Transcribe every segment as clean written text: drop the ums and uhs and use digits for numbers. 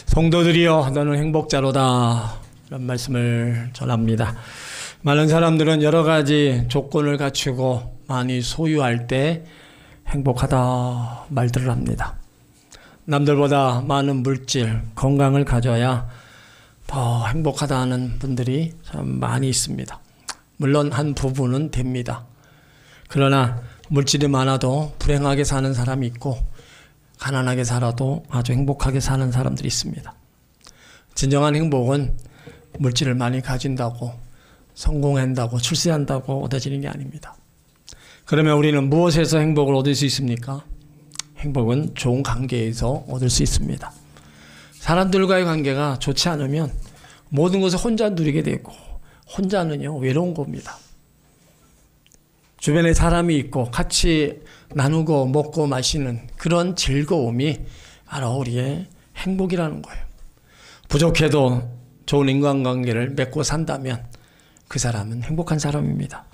성도들이여 너는 행복자로다 이런 말씀을 전합니다. 많은 사람들은 여러 가지 조건을 갖추고 많이 소유할 때 행복하다 말들을 합니다. 남들보다 많은 물질, 건강을 가져야 더 행복하다는 분들이 참 많이 있습니다. 물론 한 부분은 됩니다. 그러나 물질이 많아도 불행하게 사는 사람이 있고 가난하게 살아도 아주 행복하게 사는 사람들이 있습니다. 진정한 행복은 물질을 많이 가진다고, 성공한다고, 출세한다고 얻어지는 게 아닙니다. 그러면 우리는 무엇에서 행복을 얻을 수 있습니까? 행복은 좋은 관계에서 얻을 수 있습니다. 사람들과의 관계가 좋지 않으면 모든 것을 혼자 누리게 되고, 혼자는요 외로운 겁니다. 주변에 사람이 있고 같이 나누고 먹고 마시는 그런 즐거움이 바로 우리의 행복이라는 거예요. 부족해도 좋은 인간관계를 맺고 산다면 그 사람은 행복한 사람입니다.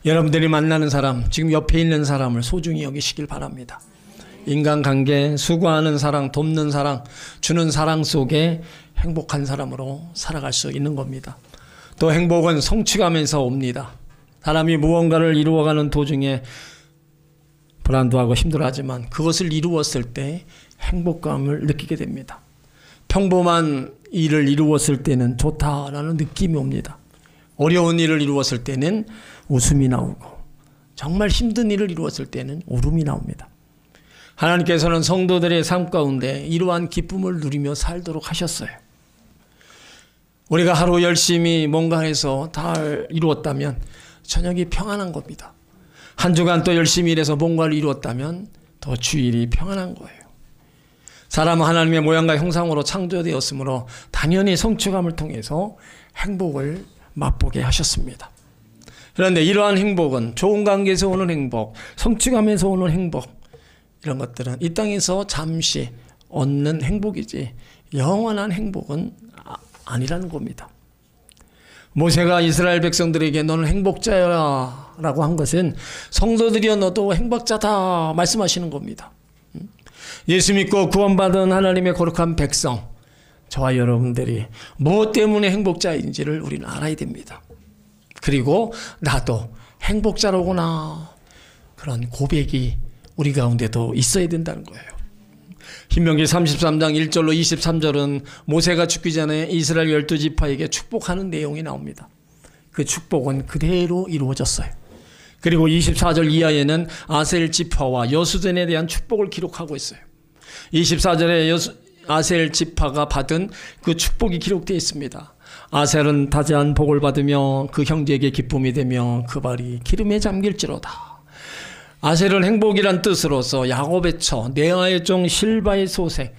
여러분들이 만나는 사람, 지금 옆에 있는 사람을 소중히 여기시길 바랍니다. 인간관계, 수고하는 사랑, 돕는 사랑, 주는 사랑 속에 행복한 사람으로 살아갈 수 있는 겁니다. 또 행복은 성취감에서 옵니다. 사람이 무언가를 이루어가는 도중에 불안도하고 힘들어하지만 그것을 이루었을 때 행복감을 느끼게 됩니다. 평범한 일을 이루었을 때는 좋다라는 느낌이 옵니다. 어려운 일을 이루었을 때는 웃음이 나오고 정말 힘든 일을 이루었을 때는 울음이 나옵니다. 하나님께서는 성도들의 삶 가운데 이러한 기쁨을 누리며 살도록 하셨어요. 우리가 하루 열심히 뭔가 해서 다 이루었다면 저녁이 평안한 겁니다. 한 주간 또 열심히 일해서 뭔가를 이루었다면 더 주일이 평안한 거예요. 사람은 하나님의 모양과 형상으로 창조되었으므로 당연히 성취감을 통해서 행복을 맛보게 하셨습니다. 그런데 이러한 행복은 좋은 관계에서 오는 행복, 성취감에서 오는 행복, 이런 것들은 이 땅에서 잠시 얻는 행복이지 영원한 행복은 아니라는 겁니다. 모세가 이스라엘 백성들에게 너는 행복자야 라고 한 것은 성도들이여 너도 행복자다 말씀하시는 겁니다. 예수 믿고 구원받은 하나님의 거룩한 백성, 저와 여러분들이 무엇 때문에 행복자인지를 우리는 알아야 됩니다. 그리고 나도 행복자로구나 그런 고백이 우리 가운데도 있어야 된다는 거예요. 신명기 33장 1절로 23절은 모세가 죽기 전에 이스라엘 12지파에게 축복하는 내용이 나옵니다. 그 축복은 그대로 이루어졌어요. 그리고 24절 이하에는 아셀 지파와 여수전에 대한 축복을 기록하고 있어요. 24절에 아셀 지파가 받은 그 축복이 기록되어 있습니다. 아셀은 다재한 복을 받으며 그 형제에게 기쁨이 되며 그 발이 기름에 잠길지로다. 아셀은 행복이란 뜻으로서 야곱의 처, 레아의 종, 실바의 소생,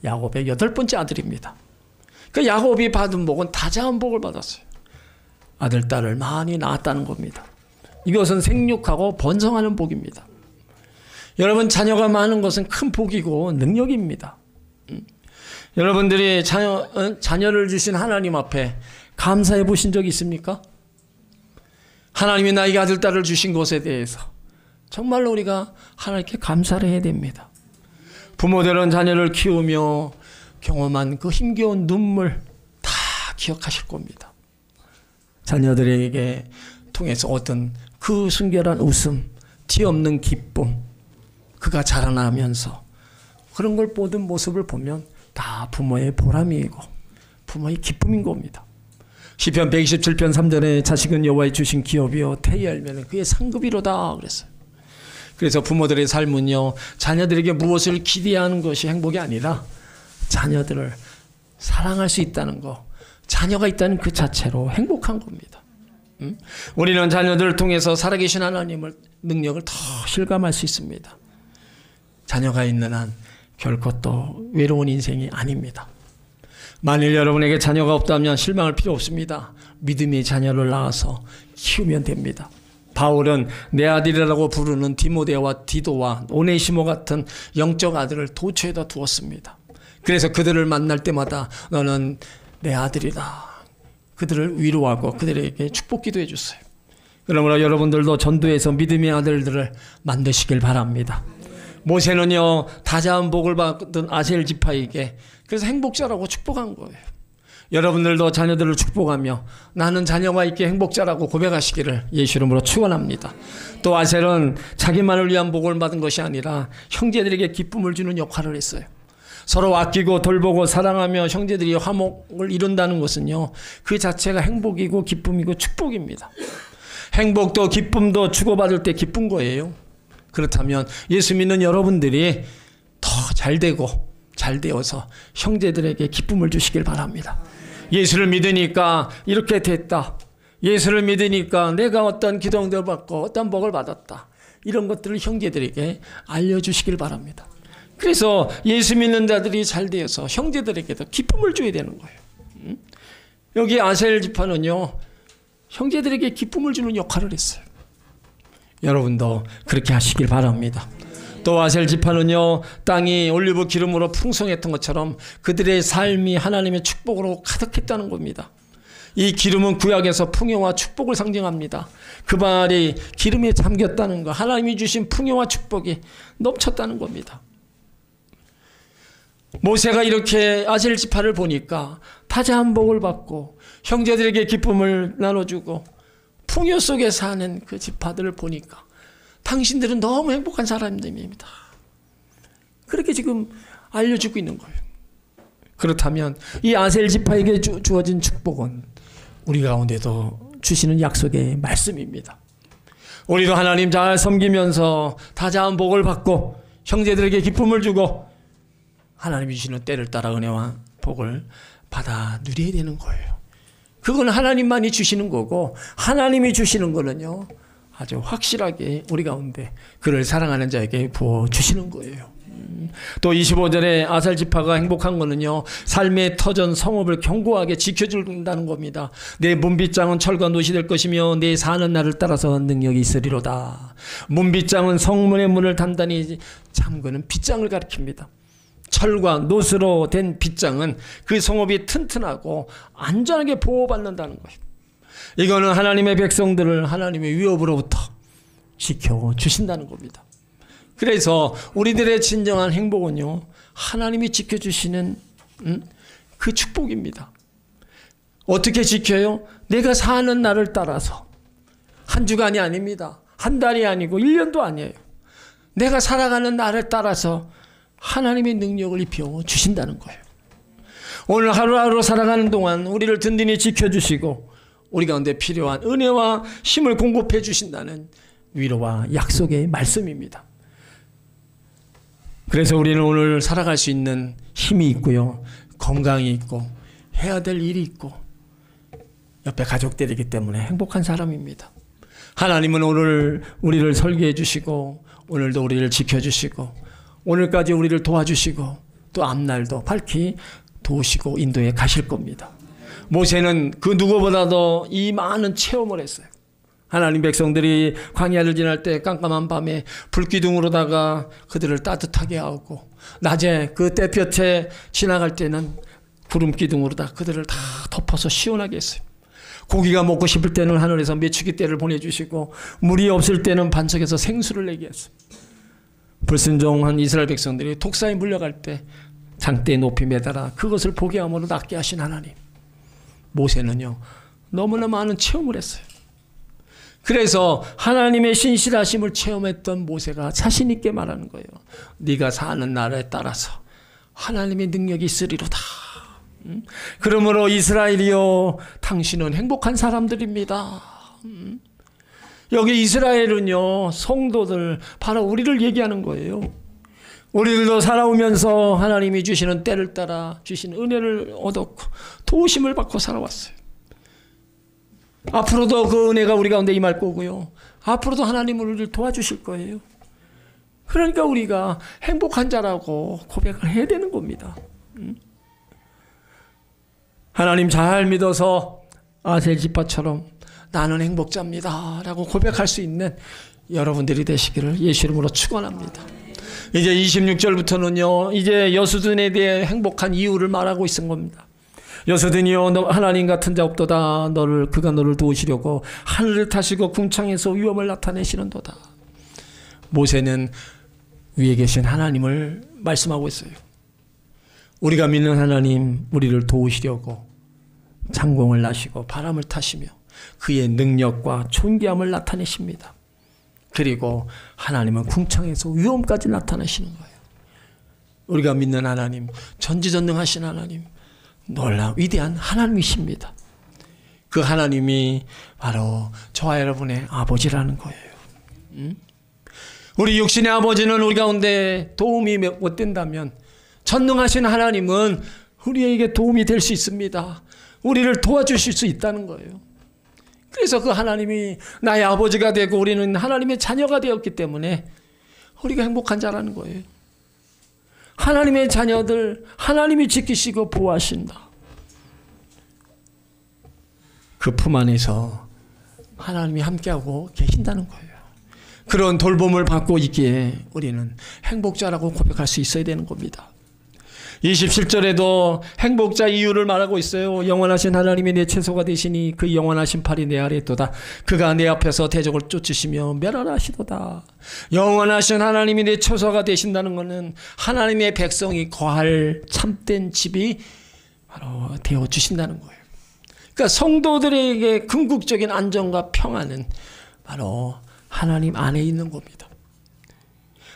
야곱의 8번째 아들입니다. 그 야곱이 받은 복은 다재한 복을 받았어요. 아들, 딸을 많이 낳았다는 겁니다. 이것은 생육하고 번성하는 복입니다. 여러분, 자녀가 많은 것은 큰 복이고 능력입니다. 여러분들이 자녀를 주신 하나님 앞에 감사해 보신 적이 있습니까? 하나님이 나에게 아들, 딸을 주신 것에 대해서 정말로 우리가 하나님께 감사를 해야 됩니다. 부모들은 자녀를 키우며 경험한 그 힘겨운 눈물 다 기억하실 겁니다. 자녀들에게 통해서 얻은 그 순결한 웃음, 티 없는 기쁨, 그가 자라나면서 그런 걸 보던 모습을 보면 다 부모의 보람이고 부모의 기쁨인 겁니다. 시편 127편 3절에 자식은 여호와의 주신 기업이요 태의 열매는 그의 상급이로다 그랬어요. 그래서 부모들의 삶은요, 자녀들에게 무엇을 기대하는 것이 행복이 아니라 자녀들을 사랑할 수 있다는 것, 자녀가 있다는 그 자체로 행복한 겁니다. 우리는 자녀들을 통해서 살아계신 하나님의 능력을 더 실감할 수 있습니다. 자녀가 있는 한 결코 또 외로운 인생이 아닙니다. 만일 여러분에게 자녀가 없다면 실망할 필요 없습니다. 믿음의 자녀를 낳아서 키우면 됩니다. 바울은 내 아들이라고 부르는 디모데와 디도와 오네시모 같은 영적 아들을 도처에다 두었습니다. 그래서 그들을 만날 때마다 너는 내 아들이다. 그들을 위로하고 그들에게 축복 기도해 줬어요. 그러므로 여러분들도 전도해서 믿음의 아들들을 만드시길 바랍니다. 모세는요 다자한 복을 받던 아셀 지파에게 그래서 행복자라고 축복한 거예요. 여러분들도 자녀들을 축복하며 나는 자녀가 있게 행복자라고 고백하시기를 예수 이름으로 축원합니다. 또 아셀은 자기만을 위한 복을 받은 것이 아니라 형제들에게 기쁨을 주는 역할을 했어요. 서로 아끼고 돌보고 사랑하며 형제들이 화목을 이룬다는 것은요 그 자체가 행복이고 기쁨이고 축복입니다. 행복도 기쁨도 주고받을 때 기쁜 거예요. 그렇다면 예수 믿는 여러분들이 더 잘되고 잘되어서 형제들에게 기쁨을 주시길 바랍니다. 예수를 믿으니까 이렇게 됐다. 예수를 믿으니까 내가 어떤 기도응답을 받고 어떤 복을 받았다. 이런 것들을 형제들에게 알려주시길 바랍니다. 그래서 예수 믿는 자들이 잘되어서 형제들에게도 기쁨을 줘야 되는 거예요. 여기 아셀 지파는요 형제들에게 기쁨을 주는 역할을 했어요. 여러분도 그렇게 하시길 바랍니다. 또 아셀 지파는요 땅이 올리브 기름으로 풍성했던 것처럼 그들의 삶이 하나님의 축복으로 가득했다는 겁니다. 이 기름은 구약에서 풍요와 축복을 상징합니다. 그 말이 기름에 잠겼다는 거, 하나님이 주신 풍요와 축복이 넘쳤다는 겁니다. 모세가 이렇게 아셀 지파를 보니까 다자한 복을 받고 형제들에게 기쁨을 나눠주고 풍요 속에 사는 그 지파들을 보니까 당신들은 너무 행복한 사람들입니다. 그렇게 지금 알려주고 있는 거예요. 그렇다면 이 아셀 지파에게 주어진 축복은 우리 가운데도 주시는 약속의 말씀입니다. 우리도 하나님 잘 섬기면서 다자한 복을 받고 형제들에게 기쁨을 주고 하나님이 주시는 때를 따라 은혜와 복을 받아 누려야 되는 거예요. 그건 하나님만이 주시는 거고 하나님이 주시는 거는요 아주 확실하게 우리 가운데 그를 사랑하는 자에게 부어주시는 거예요. 또 25절에 아셀 지파가 행복한 거는요 삶의 터전 성읍을 견고하게 지켜준다는 겁니다. 내 문빗장은 철과 놋이 될 것이며 내 사는 날을 따라서 능력이 있으리로다. 문빗장은 성문의 문을 단단히 잠그는 빗장을 가리킵니다. 철과 놋으로 된 빗장은 그 성읍이 튼튼하고 안전하게 보호받는다는 거예요. 이거는 하나님의 백성들을 하나님의 위협으로부터 지켜주신다는 겁니다. 그래서 우리들의 진정한 행복은요 하나님이 지켜주시는 그 축복입니다. 어떻게 지켜요? 내가 사는 날을 따라서. 한 주간이 아닙니다. 한 달이 아니고 1년도 아니에요. 내가 살아가는 날을 따라서 하나님의 능력을 입혀 주신다는 거예요. 오늘 하루하루 살아가는 동안 우리를 든든히 지켜주시고 우리 가운데 필요한 은혜와 힘을 공급해 주신다는 위로와 약속의 말씀입니다. 그래서 우리는 오늘 살아갈 수 있는 힘이 있고요. 건강이 있고 해야 될 일이 있고 옆에 가족들이기 때문에 행복한 사람입니다. 하나님은 오늘 우리를 설계해 주시고 오늘도 우리를 지켜주시고 오늘까지 우리를 도와주시고 또 앞날도 밝히 도우시고 인도해 가실 겁니다. 모세는 그 누구보다도 이 많은 체험을 했어요. 하나님 백성들이 광야를 지날 때 깜깜한 밤에 불기둥으로다가 그들을 따뜻하게 하고 낮에 그 떼볕에 지나갈 때는 구름기둥으로다 그들을 다 덮어서 시원하게 했어요. 고기가 먹고 싶을 때는 하늘에서 메추기 떼를 보내주시고 물이 없을 때는 반석에서 생수를 내게 했어요. 불순종한 이스라엘 백성들이 독사에 물려갈 때 장대에 높이 매달아 그것을 보게 함으로 낫게 하신 하나님. 모세는요 너무나 많은 체험을 했어요. 그래서 하나님의 신실하심을 체험했던 모세가 자신 있게 말하는 거예요. 네가 사는 날에 따라서 하나님의 능력이 있으리로다. 그러므로 이스라엘이여 당신은 행복한 사람들입니다. 여기 이스라엘은요 성도들 바로 우리를 얘기하는 거예요. 우리들도 살아오면서 하나님이 주시는 때를 따라 주신 은혜를 얻었고 도우심을 받고 살아왔어요. 앞으로도 그 은혜가 우리 가운데 임할 거고요. 앞으로도 하나님은 우리를 도와주실 거예요. 그러니까 우리가 행복한 자라고 고백을 해야 되는 겁니다. 하나님 잘 믿어서 아셀 지파처럼 나는 행복자입니다 라고 고백할 수 있는 여러분들이 되시기를 예수 이름으로 축원합니다. 이제 26절부터는요 이제 여수든에 대해 행복한 이유를 말하고 있는 겁니다. 여수든이여 너 하나님 같은 자 없도다. 그가 너를 도우시려고 하늘을 타시고 궁창에서 위엄을 나타내시는도다. 모세는 위에 계신 하나님을 말씀하고 있어요. 우리가 믿는 하나님, 우리를 도우시려고 창공을 나시고 바람을 타시며 그의 능력과 존귀함을 나타내십니다. 그리고 하나님은 궁창에서 위엄까지 나타나시는 거예요. 우리가 믿는 하나님, 전지전능하신 하나님, 놀라운 위대한 하나님이십니다. 그 하나님이 바로 저와 여러분의 아버지라는 거예요. 우리 육신의 아버지는 우리 가운데 도움이 못 된다면 전능하신 하나님은 우리에게 도움이 될 수 있습니다. 우리를 도와주실 수 있다는 거예요. 그래서 그 하나님이 나의 아버지가 되고 우리는 하나님의 자녀가 되었기 때문에 우리가 행복한 자라는 거예요. 하나님의 자녀들 하나님이 지키시고 보호하신다. 그 품 안에서 하나님이 함께하고 계신다는 거예요. 그런 돌봄을 받고 있기에 우리는 행복자라고 고백할 수 있어야 되는 겁니다. 27절에도 행복자 이유를 말하고 있어요. 영원하신 하나님이 내 채소가 되시니 그 영원하신 팔이 내 아래에 있도다. 그가 내 앞에서 대적을 쫓으시며 멸하시도다. 영원하신 하나님이 내 채소가 되신다는 것은 하나님의 백성이 거할 참된 집이 바로 되어 주신다는 거예요. 그러니까 성도들에게 궁극적인 안정과 평안은 바로 하나님 안에 있는 겁니다.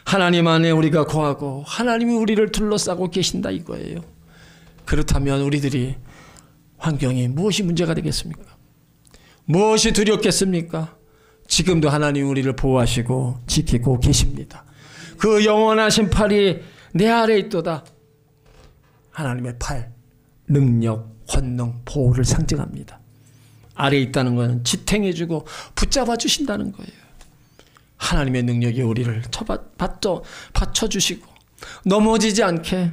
하나님 안에 우리가 거하고 하나님이 우리를 둘러싸고 계신다 이거예요. 그렇다면 우리들이 환경이 무엇이 문제가 되겠습니까? 무엇이 두렵겠습니까? 지금도 하나님 우리를 보호하시고 지키고 계십니다. 그 영원하신 팔이 내 아래에 있도다. 하나님의 팔, 능력, 권능, 보호를 상징합니다. 아래에 있다는 것은 지탱해주고 붙잡아 주신다는 거예요. 하나님의 능력이 우리를 받쳐주시고 넘어지지 않게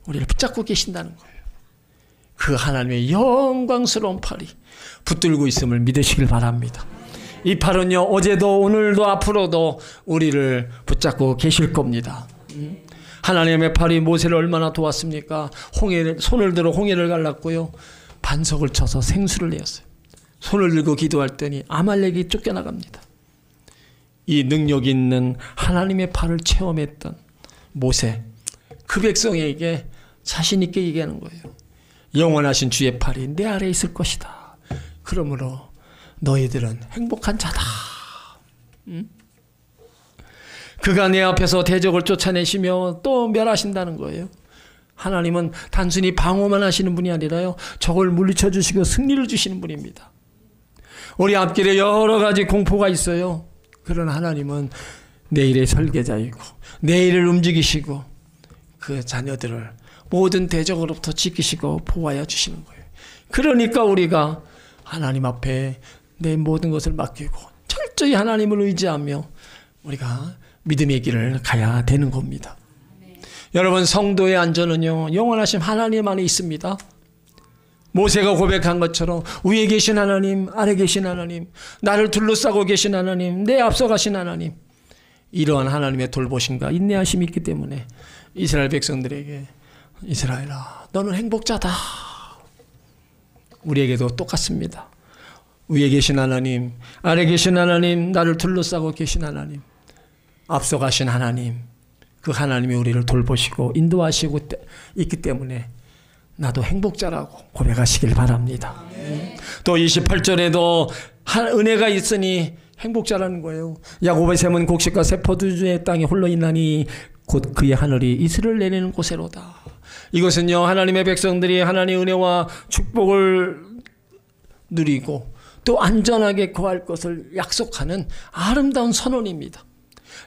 우리를 붙잡고 계신다는 거예요. 그 하나님의 영광스러운 팔이 붙들고 있음을 믿으시길 바랍니다. 이 팔은요, 어제도 오늘도 앞으로도 우리를 붙잡고 계실 겁니다. 하나님의 팔이 모세를 얼마나 도왔습니까? 손을 들어 홍해를 갈랐고요, 반석을 쳐서 생수를 내었어요. 손을 들고 기도할 때니 아말렉이 쫓겨나갑니다. 이 능력 있는 하나님의 팔을 체험했던 모세, 그 백성에게 자신 있게 얘기하는 거예요. 영원하신 주의 팔이 내 아래에 있을 것이다. 그러므로 너희들은 행복한 자다. 그가 내 앞에서 대적을 쫓아내시며 또 멸하신다는 거예요. 하나님은 단순히 방어만 하시는 분이 아니라요, 적을 물리쳐 주시고 승리를 주시는 분입니다. 우리 앞길에 여러 가지 공포가 있어요. 그런 하나님은 내일의 설계자이고 내일을 움직이시고 그 자녀들을 모든 대적으로부터 지키시고 보호하여 주시는 거예요. 그러니까 우리가 하나님 앞에 내 모든 것을 맡기고 철저히 하나님을 의지하며 우리가 믿음의 길을 가야 되는 겁니다. 여러분, 성도의 안전은요, 영원하신 하나님 안에 있습니다. 모세가 고백한 것처럼 위에 계신 하나님, 아래 계신 하나님, 나를 둘러싸고 계신 하나님, 내 앞서가신 하나님, 이러한 하나님의 돌보심과 인내하심이 있기 때문에 이스라엘 백성들에게 이스라엘아, 너는 행복자다. 우리에게도 똑같습니다. 위에 계신 하나님, 아래 계신 하나님, 나를 둘러싸고 계신 하나님, 앞서가신 하나님, 그 하나님이 우리를 돌보시고 인도하시고 있기 때문에 나도 행복자라고 고백하시길 바랍니다. 또 28절에도 은혜가 있으니 행복자라는 거예요. 야곱의 샘은 곡식과 새 포도주의 땅에 홀로 있나니 곧 그의 하늘이 이슬을 내리는 곳에로다. 이것은요, 하나님의 백성들이 하나님의 은혜와 축복을 누리고 또 안전하게 거할 것을 약속하는 아름다운 선언입니다.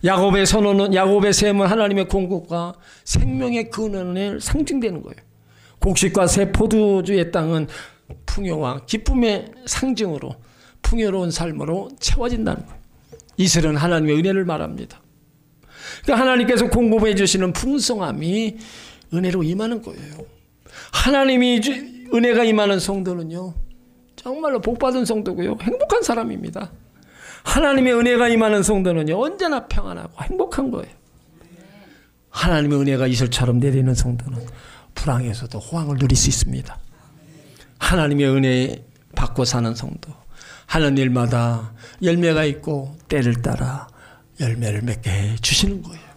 야곱의 선언은, 야곱의 샘은 하나님의 공급과 생명의 근원을 상징되는 거예요. 곡식과 새 포도주의 땅은 풍요와 기쁨의 상징으로 풍요로운 삶으로 채워진다는 거예요. 이슬은 하나님의 은혜를 말합니다. 그러니까 하나님께서 공급해 주시는 풍성함이 은혜로 임하는 거예요. 하나님이 은혜가 임하는 성도는요, 정말로 복받은 성도고요, 행복한 사람입니다. 하나님의 은혜가 임하는 성도는요, 언제나 평안하고 행복한 거예요. 하나님의 은혜가 이슬처럼 내리는 성도는 불황에서도 호황을 누릴 수 있습니다. 하나님의 은혜 받고 사는 성도, 하는 일마다 열매가 있고 때를 따라 열매를 맺게 해주시는 거예요.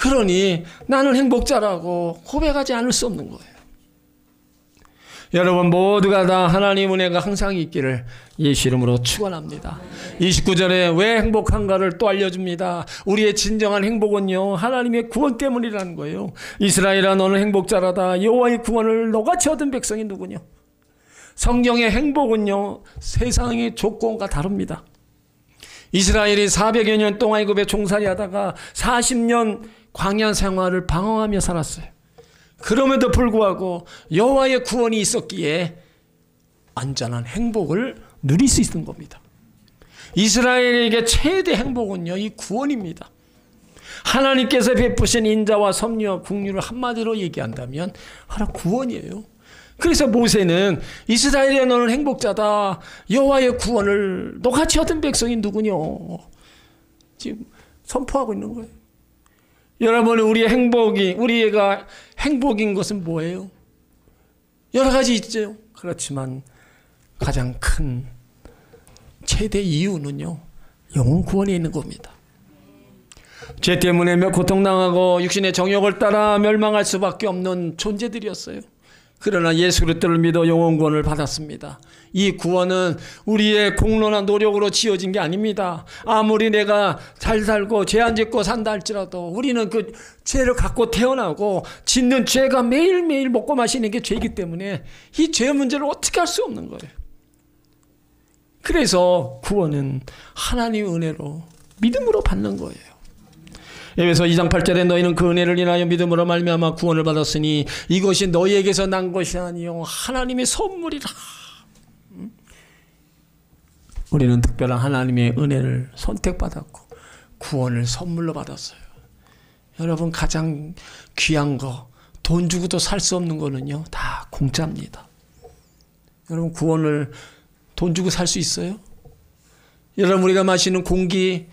그러니 나는 행복자라고 고백하지 않을 수 없는 거예요. 여러분 모두가 다 하나님 은혜가 항상 있기를 예수 이름으로 축원합니다. 29절에 왜 행복한가를 또 알려줍니다. 우리의 진정한 행복은요 하나님의 구원 때문이라는 거예요. 이스라엘아 너는 행복자라다. 여호와의 구원을 너같이 얻은 백성이 누구냐. 성경의 행복은요 세상의 조건과 다릅니다. 이스라엘이 400여 년 동안 애굽에 종살이 하다가 40년 광야 생활을 방황하며 살았어요. 그럼에도 불구하고 여호와의 구원이 있었기에 완전한 행복을 누릴 수 있는 겁니다. 이스라엘에게 최대 행복은요 이 구원입니다. 하나님께서 베푸신 인자와 섭리와 국류를 한마디로 얘기한다면 바로 구원이에요. 그래서 모세는 이스라엘에 너는 행복자다. 여호와의 구원을 너같이 얻은 백성이 누구냐 지금 선포하고 있는 거예요. 여러분 우리가 행복인 것은 뭐예요? 여러 가지 있죠. 그렇지만 가장 큰 최대 이유는요 영혼 구원에 있는 겁니다. 죄 때문에 고통당하고 육신의 정욕을 따라 멸망할 수밖에 없는 존재들이었어요. 그러나 예수 그리스도를 믿어 영혼 구원을 받았습니다. 이 구원은 우리의 공로나 노력으로 지어진 게 아닙니다. 아무리 내가 잘 살고 죄 안 짓고 산다 할지라도 우리는 그 죄를 갖고 태어나고 짓는 죄가 매일매일 먹고 마시는 게 죄이기 때문에 이 죄 문제를 어떻게 할 수 없는 거예요. 그래서 구원은 하나님의 은혜로 믿음으로 받는 거예요. 에베소 2장 8절에 너희는 그 은혜를 인하여 믿음으로 말미암아 구원을 받았으니 이것이 너희에게서 난 것이 아니요 하나님의 선물이라. 우리는 특별한 하나님의 은혜를 선택받았고 구원을 선물로 받았어요. 여러분 가장 귀한 거 돈 주고도 살 수 없는 거는요 다 공짜입니다. 여러분 구원을 돈 주고 살 수 있어요? 여러분 우리가 마시는 공기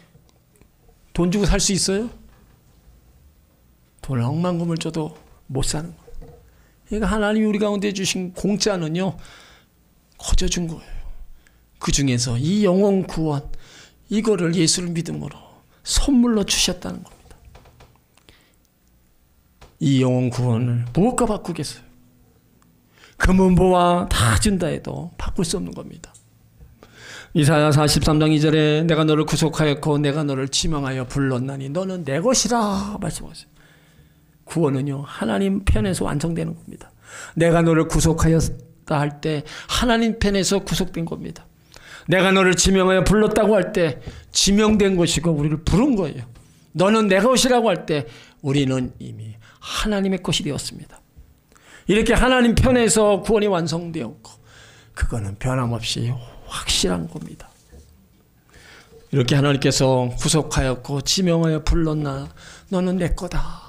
돈 주고 살 수 있어요? 돈 억만금을 줘도 못 사는 거예요. 그러니까 하나님이 우리 가운데 주신 공짜는요 거저 준 거예요. 그 중에서 이 영혼 구원 이거를 예수를 믿음으로 선물로 주셨다는 겁니다. 이 영혼 구원을 무엇과 바꾸겠어요? 금은보화 다 준다 해도 바꿀 수 없는 겁니다. 이사야 43장 2절에 내가 너를 구속하였고 내가 너를 지명하여 불렀나니 너는 내 것이라 말씀하세요. 구원은요 하나님 편에서 완성되는 겁니다. 내가 너를 구속하였다 할 때 하나님 편에서 구속된 겁니다. 내가 너를 지명하여 불렀다고 할 때 지명된 것이고 우리를 부른 거예요. 너는 내 것이라고 할 때 우리는 이미 하나님의 것이 되었습니다. 이렇게 하나님 편에서 구원이 완성되었고 그거는 변함없이 확실한 겁니다. 이렇게 하나님께서 구속하였고 지명하여 불렀나 너는 내 거다.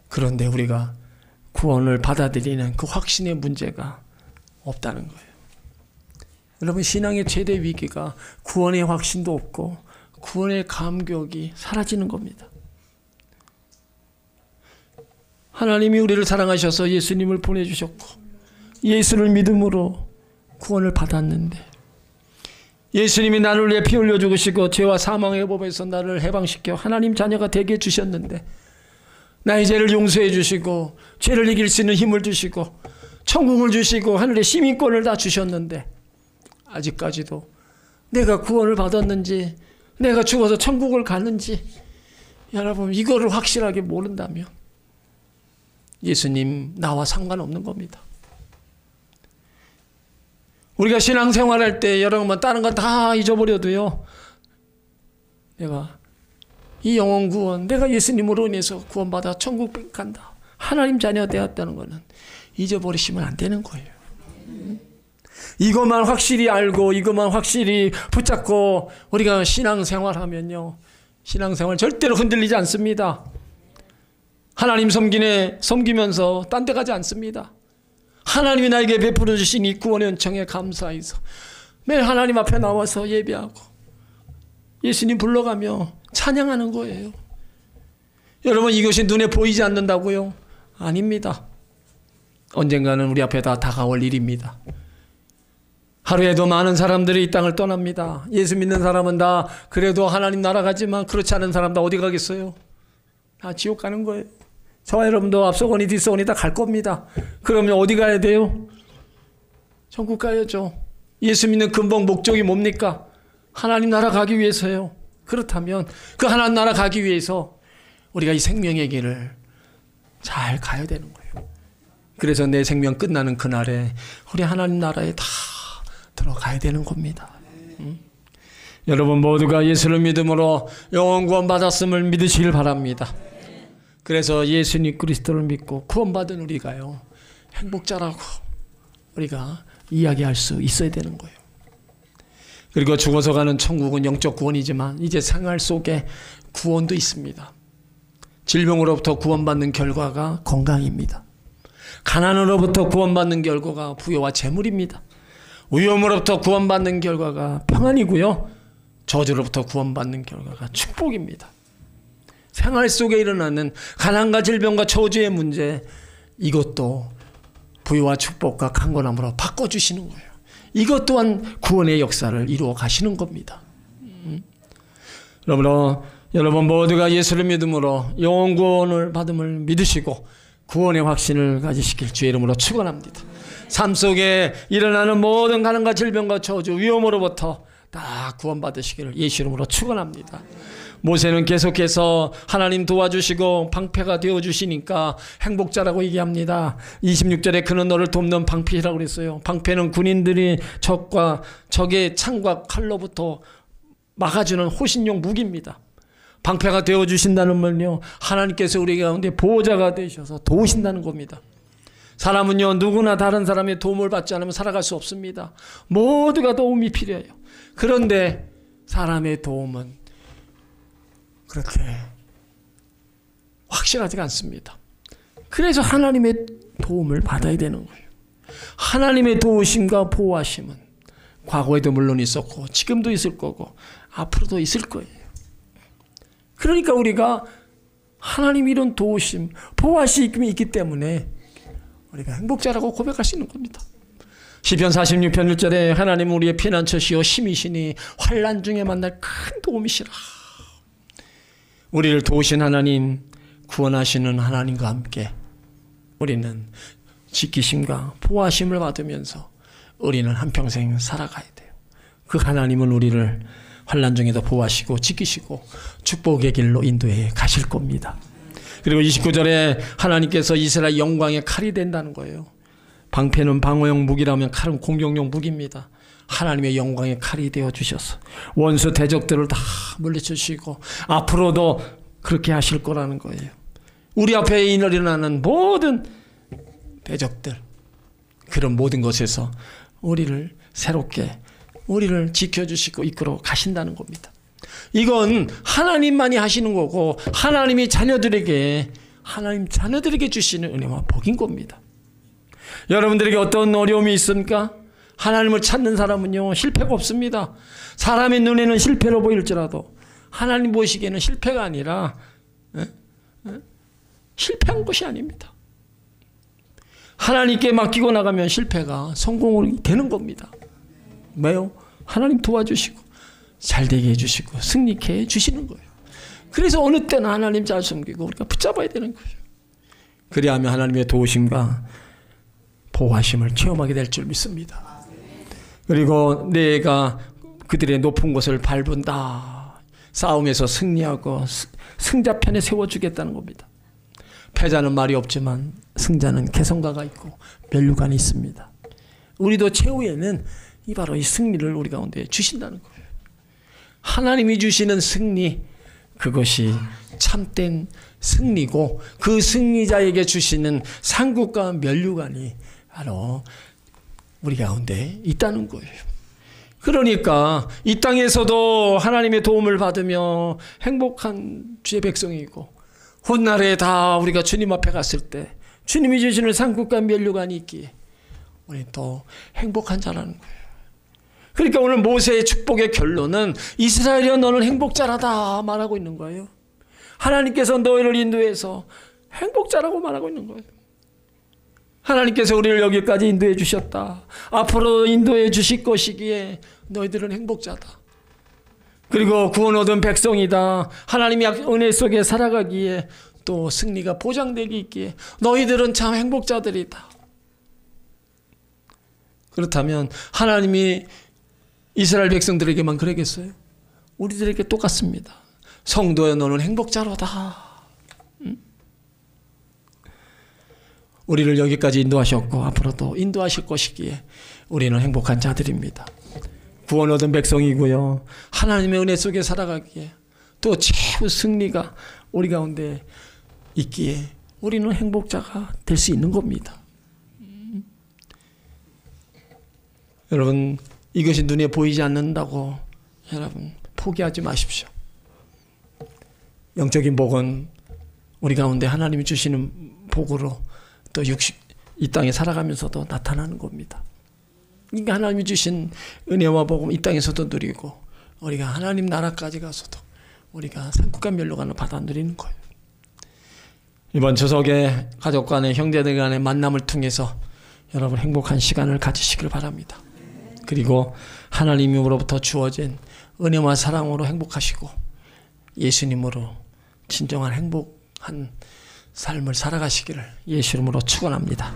그런데 우리가 구원을 받아들이는 그 확신의 문제가 없다는 거예요. 여러분 신앙의 최대 위기가 구원의 확신도 없고 구원의 감격이 사라지는 겁니다. 하나님이 우리를 사랑하셔서 예수님을 보내주셨고 예수를 믿음으로 구원을 받았는데 예수님이 나를 위해 피 흘려 죽으시고 죄와 사망의 법에서 나를 해방시켜 하나님 자녀가 되게 해주셨는데 나의 죄를 용서해 주시고 죄를 이길 수 있는 힘을 주시고 천국을 주시고 하늘의 시민권을 다 주셨는데 아직까지도 내가 구원을 받았는지 내가 죽어서 천국을 가는지 여러분 이거를 확실하게 모른다면 예수님 나와 상관없는 겁니다. 우리가 신앙생활할 때 여러분 다른 건 다 잊어버려도요 내가 이 영혼 구원 내가 예수님으로 인해서 구원받아 천국 간다 하나님 자녀 되었다는 것은 잊어버리시면 안 되는 거예요. 이것만 확실히 알고 이것만 확실히 붙잡고 우리가 신앙생활하면요 신앙생활 절대로 흔들리지 않습니다. 하나님 섬기면서 딴 데 가지 않습니다. 하나님이 나에게 베풀어 주신 이 구원의 은총에 감사해서 매일 하나님 앞에 나와서 예배하고 예수님 불러가며 찬양하는 거예요. 여러분 이것이 눈에 보이지 않는다고요? 아닙니다. 언젠가는 우리 앞에 다 다가올 일입니다. 하루에도 많은 사람들이 이 땅을 떠납니다. 예수 믿는 사람은 다 그래도 하나님 나라 가지만 그렇지 않은 사람 다 어디 가겠어요? 다 지옥 가는 거예요. 저와 여러분도 앞서거니 뒤서거니 다 갈 겁니다. 그러면 어디 가야 돼요? 천국 가야죠. 예수 믿는 근본 목적이 뭡니까? 하나님 나라 가기 위해서요. 그렇다면 그 하나님 나라 가기 위해서 우리가 이 생명의 길을 잘 가야 되는 거예요. 그래서 내 생명 끝나는 그날에 우리 하나님 나라에 다 들어가야 되는 겁니다. 여러분 모두가 예수를 믿음으로 영원 구원 받았음을 믿으시길 바랍니다. 그래서 예수님 그리스도를 믿고 구원받은 우리가요, 행복자라고 우리가 이야기할 수 있어야 되는 거예요. 그리고 죽어서 가는 천국은 영적 구원이지만 이제 생활 속에 구원도 있습니다. 질병으로부터 구원받는 결과가 건강입니다. 가난으로부터 구원받는 결과가 부여와 재물입니다. 위험으로부터 구원받는 결과가 평안이고요. 저주로부터 구원받는 결과가 축복입니다. 생활 속에 일어나는 가난과 질병과 저주의 문제, 이것도 부유와 축복과 강건함으로 바꿔주시는 거예요. 이것 또한 구원의 역사를 이루어 가시는 겁니다. 여러분 모두가 예수를 믿음으로 영원 구원을 받음을 믿으시고 구원의 확신을 가지시길 주의 이름으로 축원합니다. 삶 속에 일어나는 모든 가난과 질병과 저주, 위험으로부터 다 구원받으시기를 예수 이름으로 축원합니다. 모세는 계속해서 하나님 도와주시고 방패가 되어주시니까 행복자라고 얘기합니다. 26절에 그는 너를 돕는 방패라고 그랬어요. 방패는 군인들이 적의 창과 칼로부터 막아주는 호신용 무기입니다. 방패가 되어주신다는 말은요, 하나님께서 우리 가운데 보호자가 되셔서 도우신다는 겁니다. 사람은요, 누구나 다른 사람의 도움을 받지 않으면 살아갈 수 없습니다. 모두가 도움이 필요해요. 그런데 사람의 도움은 그렇게 확실하지가 않습니다. 그래서 하나님의 도움을 받아야 되는 거예요. 하나님의 도우심과 보호하심은 과거에도 물론 있었고 지금도 있을 거고 앞으로도 있을 거예요. 그러니까 우리가 하나님 이런 도우심, 보호하심이 있기 때문에 우리가 행복자라고 고백할 수 있는 겁니다. 시편 46편 1절에 하나님 우리의 피난처시요 힘이시니 환난 중에 만날 큰 도움이시라. 우리를 도우신 하나님, 구원하시는 하나님과 함께 우리는 지키심과 보호하심을 받으면서 우리는 한평생 살아가야 돼요. 그 하나님은 우리를 환난 중에도 보호하시고 지키시고 축복의 길로 인도해 가실 겁니다. 그리고 29절에 하나님께서 이스라엘 영광의 칼이 된다는 거예요. 방패는 방어용 무기라면 칼은 공격용 무기입니다. 하나님의 영광의 칼이 되어주셔서 원수 대적들을 다 물리치시고 앞으로도 그렇게 하실 거라는 거예요. 우리 앞에 일어나는 모든 대적들, 그런 모든 것에서 우리를 새롭게 우리를 지켜주시고 이끌어 가신다는 겁니다. 이건 하나님만이 하시는 거고 하나님 자녀들에게 주시는 은혜와 복인 겁니다. 여러분들에게 어떤 어려움이 있습니까? 하나님을 찾는 사람은요, 실패가 없습니다. 사람의 눈에는 실패로 보일지라도 하나님 보시기에는 실패가 아니라 실패한 것이 아닙니다. 하나님께 맡기고 나가면 실패가 성공이 되는 겁니다. 왜요? 하나님 도와주시고 잘되게 해주시고 승리케 해주시는 거예요. 그래서 어느 때는 하나님 잘 섬기고 우리가 붙잡아야 되는 거예요. 그래야 하면 하나님의 도우심과 보호하심을 체험하게 될 줄 믿습니다. 그리고 내가 그들의 높은 곳을 밟은다. 싸움에서 승리하고 승자편에 세워주겠다는 겁니다. 패자는 말이 없지만 승자는 개성가가 있고 면류관이 있습니다. 우리도 최후에는 바로 이 승리를 우리 가운데 주신다는 거예요. 하나님이 주시는 승리, 그것이 참된 승리고 그 승리자에게 주시는 상급과 면류관이 바로 우리 가운데 있다는 거예요. 그러니까 이 땅에서도 하나님의 도움을 받으며 행복한 주의 백성이고 훗날에 다 우리가 주님 앞에 갔을 때 주님이 주시는 상급과 면류관이 있기에 우리 또 행복한 자라는 거예요. 그러니까 오늘 모세의 축복의 결론은 이스라엘이여 너는 행복자라다 말하고 있는 거예요. 하나님께서 너희를 인도해서 행복자라고 말하고 있는 거예요. 하나님께서 우리를 여기까지 인도해 주셨다. 앞으로 인도해 주실 것이기에 너희들은 행복자다. 그리고 구원 얻은 백성이다. 하나님의 은혜 속에 살아가기에 또 승리가 보장되기 있기에 너희들은 참 행복자들이다. 그렇다면 하나님이 이스라엘 백성들에게만 그러겠어요? 우리들에게 똑같습니다. 성도여 너는 행복자로다. 우리를 여기까지 인도하셨고 앞으로도 인도하실 것이기에 우리는 행복한 자들입니다. 구원 얻은 백성이고요. 하나님의 은혜 속에 살아가기에 또 최후 승리가 우리 가운데 있기에 우리는 행복자가 될 수 있는 겁니다. 여러분, 이것이 눈에 보이지 않는다고 여러분 포기하지 마십시오. 영적인 복은 우리 가운데 하나님이 주시는 복으로 또 이 땅에 살아가면서도 나타나는 겁니다. 그러니까 하나님이 주신 은혜와 복음 이 땅에서도 누리고 우리가 하나님 나라까지 가서도 우리가 산국과 멸로관을 받아 누리는 거예요. 이번 추석에 가족 간의 형제들 간의 만남을 통해서 여러분 행복한 시간을 가지시길 바랍니다. 그리고 하나님으로부터 주어진 은혜와 사랑으로 행복하시고 예수님으로 진정한 행복한 삶을 살아가시기를 예수 이름으로 축원합니다.